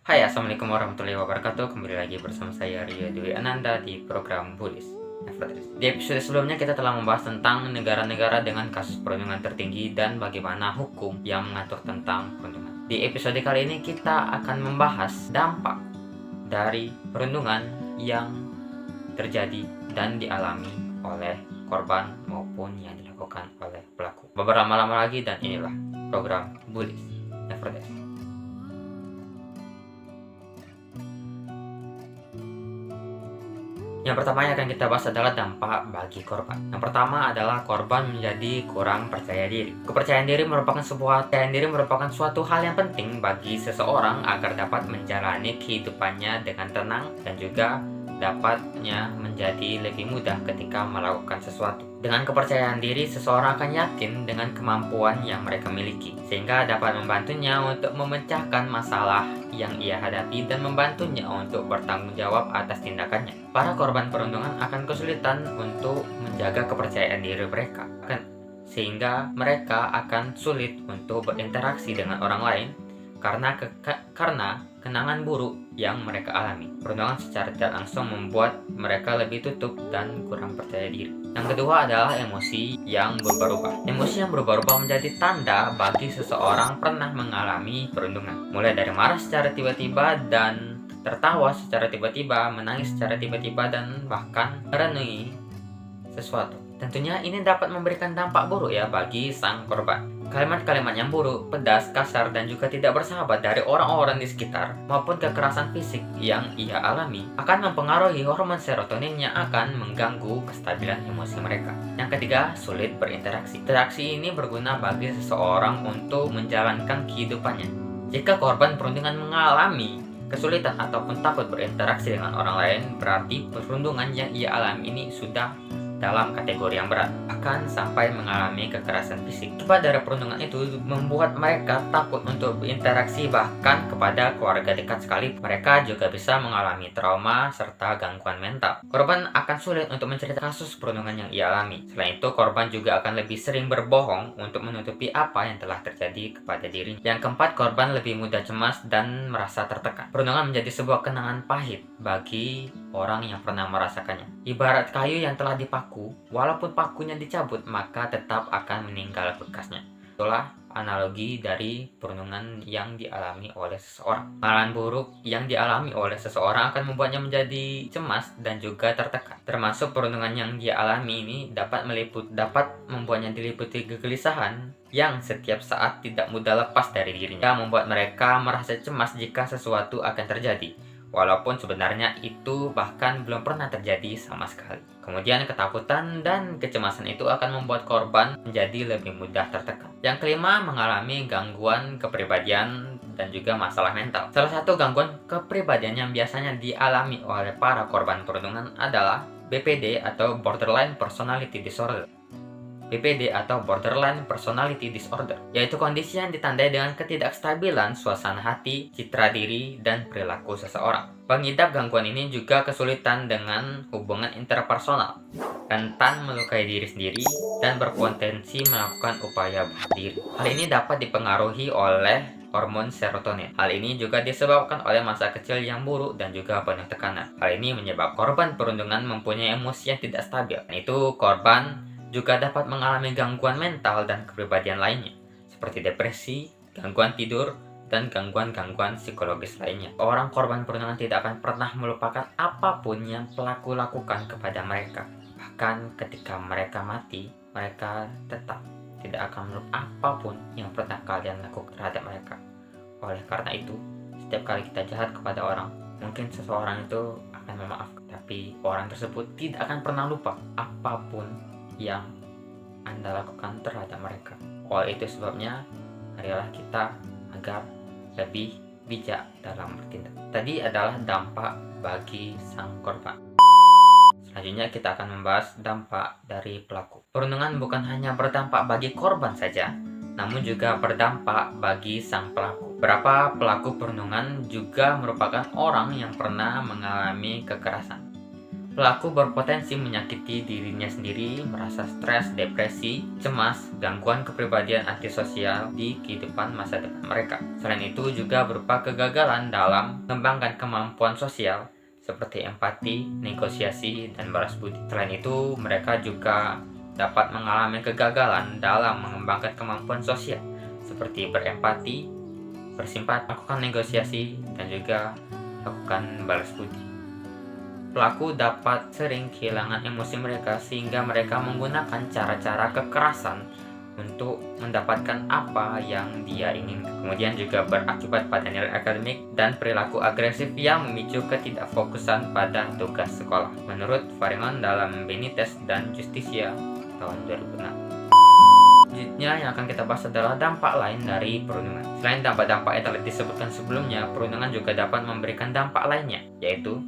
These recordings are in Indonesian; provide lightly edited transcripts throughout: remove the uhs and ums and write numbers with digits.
Hai, Assalamualaikum warahmatullahi wabarakatuh. Kembali lagi bersama saya Rio Dwi Ananda di program Bullies Nevertheless. Di episode sebelumnya kita telah membahas tentang negara-negara dengan kasus perundungan tertinggi dan bagaimana hukum yang mengatur tentang perundungan. Di episode kali ini kita akan membahas dampak dari perundungan yang terjadi dan dialami oleh korban maupun yang dilakukan oleh pelaku. Beberapa lama lagi dan inilah program Bullies Nevertheless. Yang pertama yang akan kita bahas adalah dampak bagi korban. Yang pertama adalah korban menjadi kurang percaya diri. Kepercayaan diri merupakan suatu hal yang penting bagi seseorang agar dapat menjalani kehidupannya dengan tenang dan juga dapatnya menjadi lebih mudah ketika melakukan sesuatu. Dengan kepercayaan diri, seseorang akan yakin dengan kemampuan yang mereka miliki, sehingga dapat membantunya untuk memecahkan masalah yang ia hadapi dan membantunya untuk bertanggung jawab atas tindakannya. Para korban perundungan akan kesulitan untuk menjaga kepercayaan diri mereka, sehingga mereka akan sulit untuk berinteraksi dengan orang lain karena kenangan buruk yang mereka alami. Perundungan secara tidak langsung membuat mereka lebih tutup dan kurang percaya diri. Yang kedua adalah emosi yang berubah-ubah. Emosi yang berubah-ubah menjadi tanda bagi seseorang pernah mengalami perundungan. Mulai dari marah secara tiba-tiba dan tertawa secara tiba-tiba, menangis secara tiba-tiba, dan bahkan merenungi sesuatu. Tentunya ini dapat memberikan dampak buruk ya bagi sang korban. Kalimat-kalimat yang buruk, pedas, kasar, dan juga tidak bersahabat dari orang-orang di sekitar maupun kekerasan fisik yang ia alami akan mempengaruhi hormon serotonin yang akan mengganggu kestabilan emosi mereka. Yang ketiga, sulit berinteraksi. Interaksi ini berguna bagi seseorang untuk menjalankan kehidupannya. Jika korban perundungan mengalami kesulitan ataupun takut berinteraksi dengan orang lain, berarti perundungan yang ia alami ini sudah dalam kategori yang berat, akan sampai mengalami kekerasan fisik. Akibat dari perundungan itu membuat mereka takut untuk berinteraksi bahkan kepada keluarga dekat sekali. Mereka juga bisa mengalami trauma serta gangguan mental. Korban akan sulit untuk menceritakan kasus perundungan yang ia alami. Selain itu, korban juga akan lebih sering berbohong untuk menutupi apa yang telah terjadi kepada dirinya. Yang keempat, korban lebih mudah cemas dan merasa tertekan. Perundungan menjadi sebuah kenangan pahit bagi orang yang pernah merasakannya. Ibarat kayu yang telah dipaku, walaupun pakunya dicabut, maka tetap akan meninggal bekasnya. Itulah analogi dari perundungan yang dialami oleh seseorang. Pengalaman buruk yang dialami oleh seseorang akan membuatnya menjadi cemas dan juga tertekan. Termasuk perundungan yang dia alami ini dapat membuatnya diliputi kegelisahan yang setiap saat tidak mudah lepas dari dirinya, membuat mereka merasa cemas jika sesuatu akan terjadi, walaupun sebenarnya itu bahkan belum pernah terjadi sama sekali. Kemudian ketakutan dan kecemasan itu akan membuat korban menjadi lebih mudah tertekan. Yang kelima, mengalami gangguan kepribadian dan juga masalah mental. Salah satu gangguan kepribadian yang biasanya dialami oleh para korban perundungan adalah BPD atau Borderline Personality Disorder. BPD atau Borderline Personality Disorder, yaitu kondisi yang ditandai dengan ketidakstabilan suasana hati, citra diri, dan perilaku seseorang. Pengidap gangguan ini juga kesulitan dengan hubungan interpersonal, rentan melukai diri sendiri, dan berpotensi melakukan upaya bunuh diri. Hal ini dapat dipengaruhi oleh hormon serotonin. Hal ini juga disebabkan oleh masa kecil yang buruk dan juga penuh tekanan. Hal ini menyebabkan korban perundungan mempunyai emosi yang tidak stabil. Itu korban juga dapat mengalami gangguan mental dan kepribadian lainnya, seperti depresi, gangguan tidur, dan gangguan-gangguan psikologis lainnya. Orang korban perundungan tidak akan pernah melupakan apapun yang pelaku lakukan kepada mereka. Bahkan ketika mereka mati, mereka tetap tidak akan melupakan apapun yang pernah kalian lakukan terhadap mereka. Oleh karena itu, setiap kali kita jahat kepada orang, mungkin seseorang itu akan memaafkan, tapi orang tersebut tidak akan pernah lupa apapun yang Anda lakukan terhadap mereka. Oleh itu sebabnya, marilah kita agar lebih bijak dalam bertindak. Tadi adalah dampak bagi sang korban. Selanjutnya kita akan membahas dampak dari pelaku. Perundungan bukan hanya berdampak bagi korban saja, namun juga berdampak bagi sang pelaku. Beberapa pelaku perundungan juga merupakan orang yang pernah mengalami kekerasan. Pelaku berpotensi menyakiti dirinya sendiri, merasa stres, depresi, cemas, gangguan kepribadian antisosial di kehidupan masa depan mereka. Selain itu juga berupa kegagalan dalam mengembangkan kemampuan sosial seperti empati, negosiasi, dan balas budi. Selain itu, mereka juga dapat mengalami kegagalan dalam mengembangkan kemampuan sosial seperti berempati, bersimpati, lakukan negosiasi, dan juga lakukan balas budi. Pelaku dapat sering kehilangan emosi mereka sehingga mereka menggunakan cara-cara kekerasan untuk mendapatkan apa yang dia inginkan. Kemudian juga berakibat pada nilai akademik dan perilaku agresif yang memicu ketidakfokusan pada tugas sekolah. Menurut Fariman dalam Benitez dan Justicia tahun 2006. Selanjutnya yang akan kita bahas adalah dampak lain dari perundungan. Selain dampak-dampak yang telah disebutkan sebelumnya, perundungan juga dapat memberikan dampak lainnya, yaitu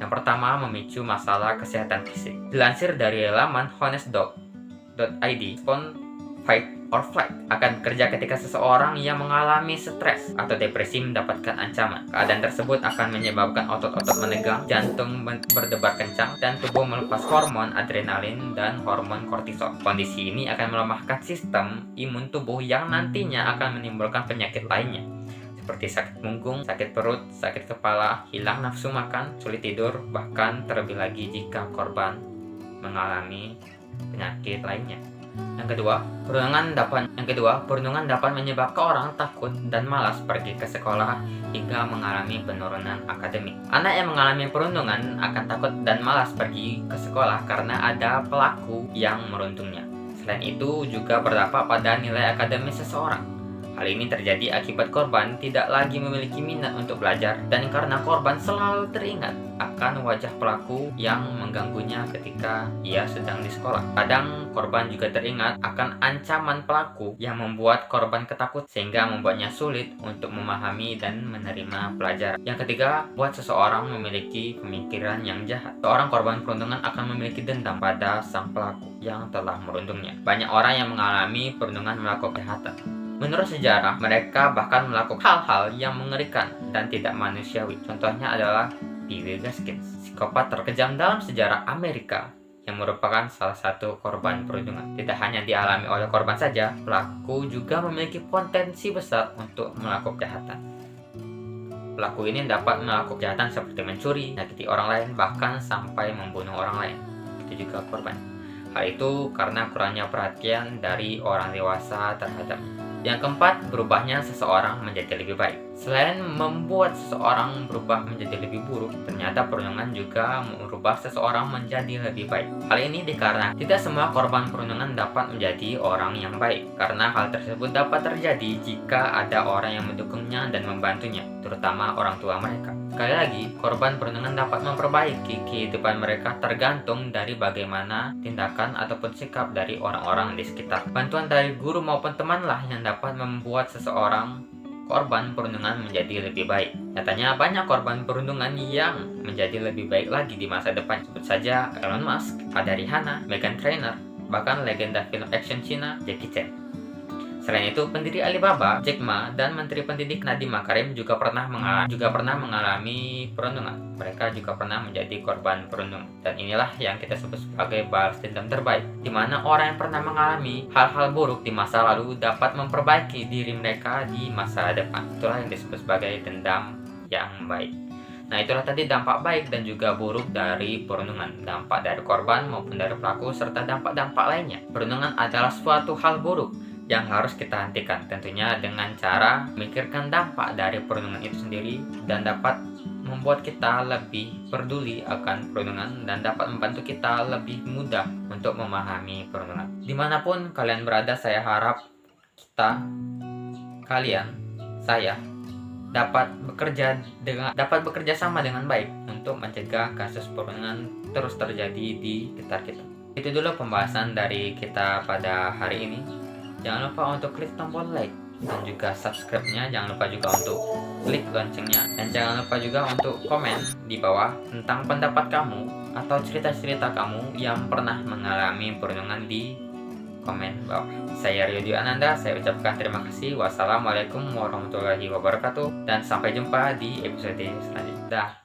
yang pertama, memicu masalah kesehatan fisik. Dilansir dari laman honestdoc.id, respon fight or flight akan bekerja ketika seseorang yang mengalami stres atau depresi mendapatkan ancaman. Keadaan tersebut akan menyebabkan otot-otot menegang, jantung berdebar kencang, dan tubuh melepas hormon adrenalin dan hormon kortisol. Kondisi ini akan melemahkan sistem imun tubuh yang nantinya akan menimbulkan penyakit lainnya, seperti sakit punggung, sakit perut, sakit kepala, hilang nafsu makan, sulit tidur, bahkan terlebih lagi jika korban mengalami penyakit lainnya. Yang kedua, perundungan dapat menyebabkan orang takut dan malas pergi ke sekolah hingga mengalami penurunan akademik. Anak yang mengalami perundungan akan takut dan malas pergi ke sekolah karena ada pelaku yang merundungnya. Selain itu juga berdampak pada nilai akademis seseorang. Hal ini terjadi akibat korban tidak lagi memiliki minat untuk belajar dan karena korban selalu teringat akan wajah pelaku yang mengganggunya ketika ia sedang di sekolah. Kadang korban juga teringat akan ancaman pelaku yang membuat korban ketakut sehingga membuatnya sulit untuk memahami dan menerima pelajaran. Yang ketiga, buat seseorang memiliki pemikiran yang jahat. Seorang korban perundungan akan memiliki dendam pada sang pelaku yang telah merundungnya. Banyak orang yang mengalami perundungan melakukan kejahatan. Menurut sejarah, mereka bahkan melakukan hal-hal yang mengerikan dan tidak manusiawi. Contohnya adalah Bill Gaskins, psikopat terkejam dalam sejarah Amerika yang merupakan salah satu korban perundungan. Tidak hanya dialami oleh korban saja, pelaku juga memiliki potensi besar untuk melakukan kejahatan. Pelaku ini dapat melakukan kejahatan seperti mencuri, menyakiti orang lain, bahkan sampai membunuh orang lain. Itu juga korban. Hal itu karena kurangnya perhatian dari orang dewasa terhadapnya. Yang keempat, berubahnya seseorang menjadi lebih baik. Selain membuat seseorang berubah menjadi lebih buruk, ternyata perundungan juga merubah seseorang menjadi lebih baik. Hal ini dikarenakan tidak semua korban perundungan dapat menjadi orang yang baik, karena hal tersebut dapat terjadi jika ada orang yang mendukungnya dan membantunya, terutama orang tua mereka. Sekali lagi, korban perundungan dapat memperbaiki kehidupan mereka tergantung dari bagaimana tindakan ataupun sikap dari orang-orang di sekitar. Bantuan dari guru maupun temanlah yang dapat membuat seseorang korban perundungan menjadi lebih baik. Nyatanya banyak korban perundungan yang menjadi lebih baik lagi di masa depan. Sebut saja Elon Musk, ada Rihanna, Meghan Trainor, bahkan legenda film action Cina Jackie Chan. Selain itu, pendiri Alibaba, Jack Ma, dan Menteri Pendidik Nadiem Makarim juga pernah mengalami perundungan. Mereka juga pernah menjadi korban perundungan. Dan inilah yang kita sebut sebagai balas dendam terbaik, di mana orang yang pernah mengalami hal-hal buruk di masa lalu dapat memperbaiki diri mereka di masa depan. Itulah yang disebut sebagai dendam yang baik. Nah, itulah tadi dampak baik dan juga buruk dari perundungan. Dampak dari korban maupun dari pelaku serta dampak-dampak lainnya. Perundungan adalah suatu hal buruk yang harus kita hentikan, tentunya dengan cara memikirkan dampak dari perundungan itu sendiri dan dapat membuat kita lebih peduli akan perundungan dan dapat membantu kita lebih mudah untuk memahami perundungan. Dimanapun kalian berada, saya harap saya dapat bekerja sama dengan baik untuk mencegah kasus perundungan terus terjadi di sekitar kita. Itu dulu pembahasan dari kita pada hari ini. Jangan lupa untuk klik tombol like dan juga subscribe-nya. Jangan lupa juga untuk klik loncengnya. Dan jangan lupa juga untuk komen di bawah tentang pendapat kamu atau cerita-cerita kamu yang pernah mengalami perundungan di komen bawah. Saya Rio Dwi Ananda, saya ucapkan terima kasih. Wassalamualaikum warahmatullahi wabarakatuh. Dan sampai jumpa di episode selanjutnya.